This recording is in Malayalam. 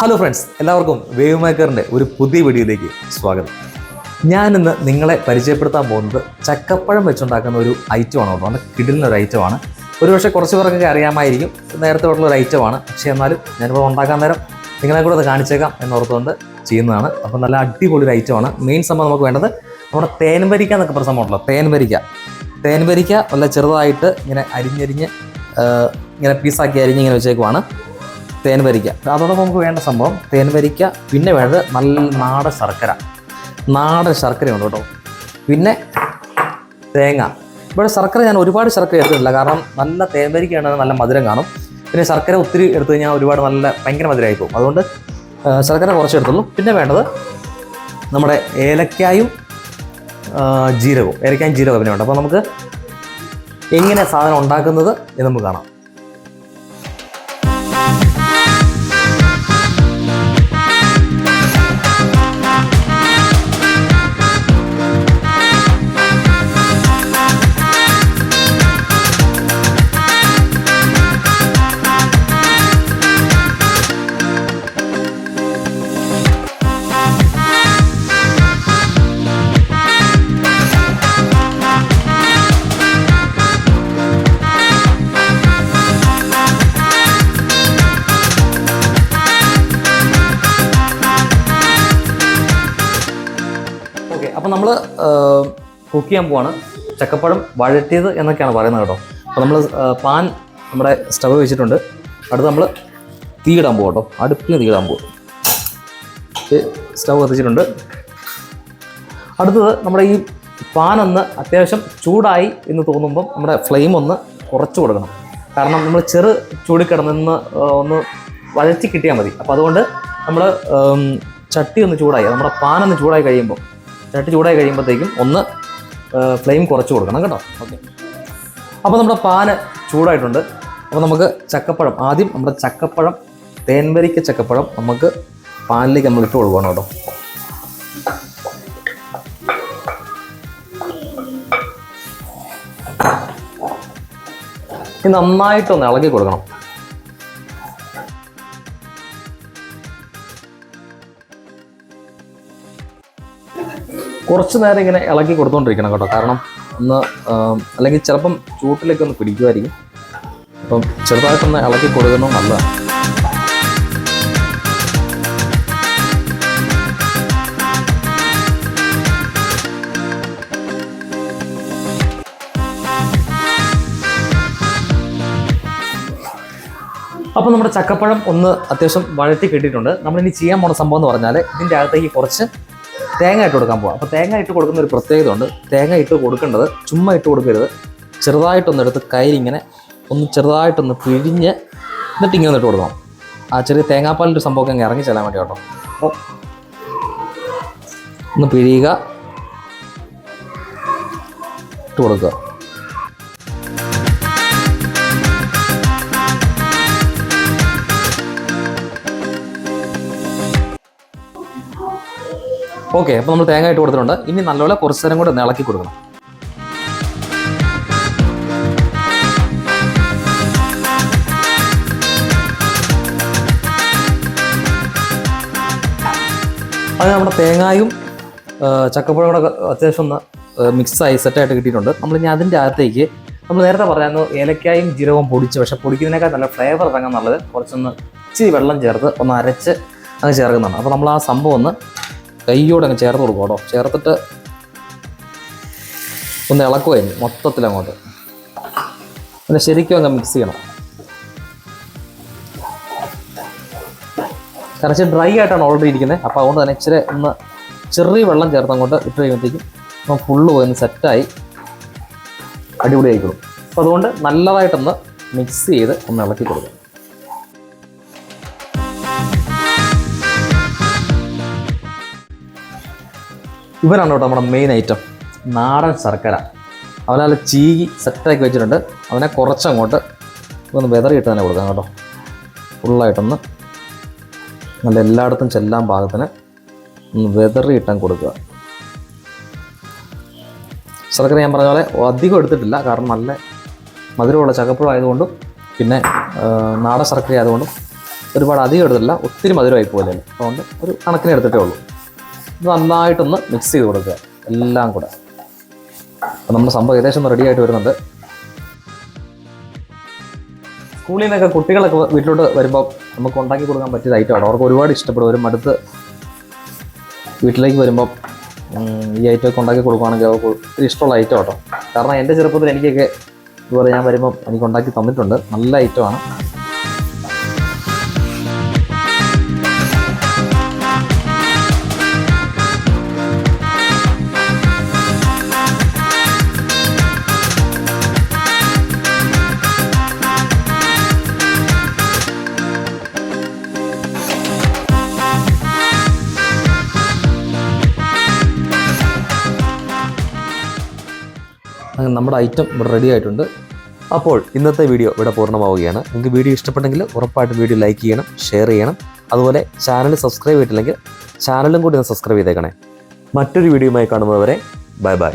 ഹലോ ഫ്രണ്ട്സ്, എല്ലാവർക്കും വേവ് മേക്കറിൻ്റെ ഒരു പുതിയ വീഡിയോയിലേക്ക് സ്വാഗതം. ഞാനിന്ന് നിങ്ങളെ പരിചയപ്പെടുത്താൻ പോകുന്നത് ചക്കപ്പഴം വെച്ചുണ്ടാക്കുന്ന ഒരു ഐറ്റമാണ് കേട്ടോ. നല്ല കിടിലൊരു ഐറ്റമാണ്. ഒരുപക്ഷെ കുറച്ച് പേർക്കൊക്കെ അറിയാമായിരിക്കും, നേരത്തെ ഉള്ള ഒരു ഐറ്റമാണ്. പക്ഷേ എന്നാലും ഞാനിപ്പോൾ ഉണ്ടാക്കാൻ നേരം നിങ്ങളെ കൂടെ അത് കാണിച്ചേക്കാം എന്നോർത്തുകൊണ്ട് ചെയ്യുന്നതാണ്. അപ്പോൾ നല്ല അടിപൊളി ഒരു ഐറ്റമാണ്. മെയിൻ സംഭവം നമുക്ക് വേണ്ടത് നമ്മുടെ തേൻവരിക്ക എന്നൊക്കെ പറഞ്ഞ സംഭവമുണ്ടല്ലോ, തേൻവരിക്ക നല്ല ചെറുതായിട്ട് ഇങ്ങനെ അരിഞ്ഞരിഞ്ഞ് ഇങ്ങനെ പീസാക്കി ഇങ്ങനെ വെച്ചേക്കുവാണ് തേൻവരിക്ക. അതോടൊപ്പം നമുക്ക് വേണ്ട സംഭവം തേൻവരിക്ക, പിന്നെ വേണ്ടത് നല്ല നാടൻ ശർക്കരയുണ്ട് കേട്ടോ. പിന്നെ തേങ്ങ. ഇവിടെ ശർക്കര ഞാൻ ഒരുപാട് ശർക്കര എടുത്തിട്ടില്ല, കാരണം നല്ല തേൻവരിക്കയാണ്, നല്ല മധുരം കാണും. പിന്നെ ശർക്കര ഒത്തിരി എടുത്തു കഴിഞ്ഞാൽ ഭയങ്കര മധുരമായി പോകും. അതുകൊണ്ട് ശർക്കര കുറച്ച് എടുത്തുള്ളൂ. പിന്നെ വേണ്ടത് നമ്മുടെ ഏലക്കായും ജീരകവും പിന്നെ വേണ്ട. അപ്പോൾ നമുക്ക് എങ്ങനെ സാധനം ഉണ്ടാക്കുന്നത് എന്ന് നമുക്ക് കാണാം. അപ്പോൾ നമ്മൾ കുക്ക് ചെയ്യാൻ പോവാണ്. ചക്കപ്പഴം വഴറ്റിയത് എന്നൊക്കെയാണ് പറയുന്നത് കേട്ടോ. അപ്പോൾ നമ്മൾ പാൻ നമ്മുടെ സ്റ്റവ് വെച്ചിട്ടുണ്ട്. അടുത്ത് നമ്മൾ തീയിടാൻ പോകും കേട്ടോ. അടുപ്പിൽ തീയിടാൻ പോകും. സ്റ്റവ് കത്തിച്ചിട്ടുണ്ട്. അടുത്തത് നമ്മുടെ ഈ പാൻ ഒന്ന് അത്യാവശ്യം ചൂടായി എന്ന് തോന്നുമ്പം നമ്മുടെ ഫ്ലെയിം ഒന്ന് കുറച്ച് കൊടുക്കണം. കാരണം നമ്മൾ ചൂടി കിടന്ന് ഒന്ന് വഴറ്റി കിട്ടിയാൽ മതി. അപ്പോൾ അതുകൊണ്ട് നമ്മൾ ചട്ടി ഒന്ന് ചൂടായി, നമ്മുടെ പാനൊന്ന് ചൂടായി കഴിയുമ്പോഴത്തേക്കും ഒന്ന് ഫ്ലെയിം കുറച്ച് കൊടുക്കണം കേട്ടോ. ഓക്കെ, അപ്പോൾ നമ്മുടെ പാന് ചൂടായിട്ടുണ്ട്. അപ്പോൾ നമുക്ക് ആദ്യം നമ്മുടെ തേൻവരിക്ക ചക്കപ്പഴം നമുക്ക് പാനിലേക്ക് നമ്മൾ ഇട്ട് കൊടുക്കണം കേട്ടോ. ഇത് നന്നായിട്ടൊന്ന് ഇളക്കി കൊടുക്കണം. കുറച്ച് നേരം ഇങ്ങനെ ഇളക്കി കൊടുത്തുകൊണ്ടിരിക്കണം കേട്ടോ. കാരണം അല്ലെങ്കിൽ ചിലപ്പം ചൂട്ടിലേക്ക് ഒന്ന് പിടിക്കുമായിരിക്കും. അപ്പം ചെറുതായിട്ടൊന്ന് ഇളക്കി കൊടുക്കുന്നത് നല്ലതാണ്. അപ്പോൾ നമ്മുടെ ചക്കപ്പഴം ഒന്ന് അത്യാവശ്യം വഴറ്റി കിട്ടിയിട്ടുണ്ട്. നമ്മളിനി ചെയ്യാൻ പോകുന്ന സംഭവം എന്ന് പറഞ്ഞാൽ ഇതിൻ്റെ അകത്തേക്ക് കുറച്ച് തേങ്ങ ഇട്ട് കൊടുക്കാൻ പോകാം. അപ്പോൾ തേങ്ങ ഇട്ട് കൊടുക്കുന്ന ഒരു പ്രത്യേകത ഉണ്ട്. തേങ്ങ ഇട്ട് കൊടുക്കേണ്ടത് ചുമ്മാ ഇട്ട് കൊടുക്കരുത്. ചെറുതായിട്ടൊന്ന് എടുത്ത് കയ്യിലിങ്ങനെ ഒന്ന് ചെറുതായിട്ടൊന്ന് പിഴിഞ്ഞ് എന്നിട്ട് ഇങ്ങനെ ഇട്ട് കൊടുക്കണം. ആ ചെറിയ തേങ്ങാപ്പാലിൻ്റെ ഒരു സംഭവമൊക്കെ അങ്ങ് ഇറങ്ങി ചെല്ലാൻ വേണ്ടി കേട്ടോ. അപ്പോൾ ഒന്ന് പിഴിയുക, ഇട്ട് കൊടുക്കുക. ഓക്കെ, അപ്പോൾ നമ്മൾ തേങ്ങ ഇട്ട് കൊടുത്തിട്ടുണ്ട്. ഇനി നല്ലപോലെ കുറച്ച് നേരം കൂടെ ഒന്ന് ഇളക്കി കൊടുക്കണം. അത് നമ്മുടെ തേങ്ങായും ചക്കപ്പഴം കൂടെ അത്യാവശ്യം ഒന്ന് മിക്സായി സെറ്റായിട്ട് കിട്ടിയിട്ടുണ്ട്. നമ്മളിനി അതിൻ്റെ അകത്തേക്ക് നമ്മൾ നേരത്തെ പറയായിരുന്നു ഏലക്കായും ജീരകവും പൊടിച്ച്, പക്ഷേ പൊടിക്കുന്നതിനേക്കാൾ നല്ല ഫ്ലേവർ ഇറങ്ങാൻ നല്ലത് കുറച്ചൊന്ന് ഇച്ചിരി വെള്ളം ചേർത്ത് ഒന്ന് അരച്ച് അങ്ങ് ചേർക്കുന്നതാണ്. അപ്പോൾ നമ്മൾ ആ സംഭവം ഒന്ന് കൈയോടെ അങ്ങ് ചേർത്ത് കൊടുക്കും കേട്ടോ. ചേർത്തിട്ട് ഒന്ന് ഇളക്കുമായിരുന്നു മൊത്തത്തിലങ്ങോട്ട്. പിന്നെ ശരിക്കും അങ്ങ് മിക്സ് ചെയ്യണം. കുറച്ച് ഡ്രൈ ആയിട്ടാണ് ഓൾറെഡി ഇരിക്കുന്നത്. അപ്പോൾ അതുകൊണ്ട് തന്നെ ഇച്ചിരി ഒന്ന് ചെറിയ വെള്ളം ചേർത്ത് അങ്ങോട്ട് ഇട്ട് കഴിയുമ്പോഴത്തേക്കും നമ്മൾ ഫുള്ള് പോയി സെറ്റായി അടിപൊളിയായിക്കോളും. അപ്പോൾ അതുകൊണ്ട് നല്ലതായിട്ടൊന്ന് മിക്സ് ചെയ്ത് ഒന്ന് ഇളക്കി കൊടുക്കും. ഇവരാണ് കേട്ടോ നമ്മുടെ മെയിൻ ഐറ്റം, നാടൻ ശർക്കര. അവനെ ചീകി സെറ്റാക്കി വെച്ചിട്ടുണ്ട്. അവനെ കുറച്ചങ്ങോട്ട് ഒന്ന് വെതറിയിട്ട് തന്നെ കൊടുക്കാം കേട്ടോ. ഫുള്ളായിട്ടൊന്ന് നല്ല എല്ലായിടത്തും ചെല്ലാൻ പാകത്തിന് ഒന്ന് വെതറിയിട്ടാൻ കൊടുക്കുക. ശർക്കര ഞാൻ പറഞ്ഞ പോലെ അധികം എടുത്തിട്ടില്ല, കാരണം നല്ല മധുരമുള്ള ചക്കപ്പഴം ആയതുകൊണ്ടും പിന്നെ നാടൻ ശർക്കര ആയതുകൊണ്ടും ഒരുപാട് അധികം എടുത്തില്ല, ഒത്തിരി മധുരമായി പോലെ. അതുകൊണ്ട് ഒരു കണക്കിന് എടുത്തിട്ടേ ഉള്ളൂ. ഇത് നന്നായിട്ടൊന്ന് മിക്സ് ചെയ്ത് കൊടുക്കുക എല്ലാം കൂടെ. അപ്പം നമ്മുടെ സംഭവം ഏകദേശം ഒന്ന് റെഡി ആയിട്ട് വരുന്നുണ്ട്. സ്കൂളിൽ നിന്നൊക്കെ കുട്ടികളൊക്കെ വീട്ടിലോട്ട് വരുമ്പോൾ നമുക്ക് ഉണ്ടാക്കി കൊടുക്കാൻ പറ്റിയ ഐറ്റമാണ്. അവർക്ക് ഒരുപാട് ഇഷ്ടപ്പെടും. ഒരു മടുത്ത് വീട്ടിലേക്ക് വരുമ്പം ഈ ഐറ്റമൊക്കെ ഉണ്ടാക്കി കൊടുക്കുകയാണെങ്കിൽ അവർക്ക് ഒത്തിരി ഇഷ്ടമുള്ള ഐറ്റം കേട്ടോ. കാരണം എൻ്റെ ചെറുപ്പത്തിൽ എനിക്കൊക്കെ ഇതുപോലെ ഞാൻ വരുമ്പം എനിക്ക് ഉണ്ടാക്കി തന്നിട്ടുണ്ട്. നല്ല ഐറ്റമാണ്. അങ്ങനെ നമ്മുടെ ഐറ്റം ഇവിടെ റെഡി ആയിട്ടുണ്ട്. അപ്പോൾ ഇന്നത്തെ വീഡിയോ ഇവിടെ പൂർണ്ണമാവുകയാണ്. നിങ്ങൾക്ക് വീഡിയോ ഇഷ്ടപ്പെട്ടെങ്കിൽ ഉറപ്പായിട്ടും വീഡിയോ ലൈക്ക് ചെയ്യണം, ഷെയർ ചെയ്യണം. അതുപോലെ ചാനൽ സബ്സ്ക്രൈബ് ചെയ്തിട്ടില്ലെങ്കിൽ ചാനലും കൂടി ഒന്ന് സബ്സ്ക്രൈബ് ചെയ്തേക്കണേ. മറ്റൊരു വീഡിയോയുമായി കാണുന്നതുവരെ ബൈ ബൈ.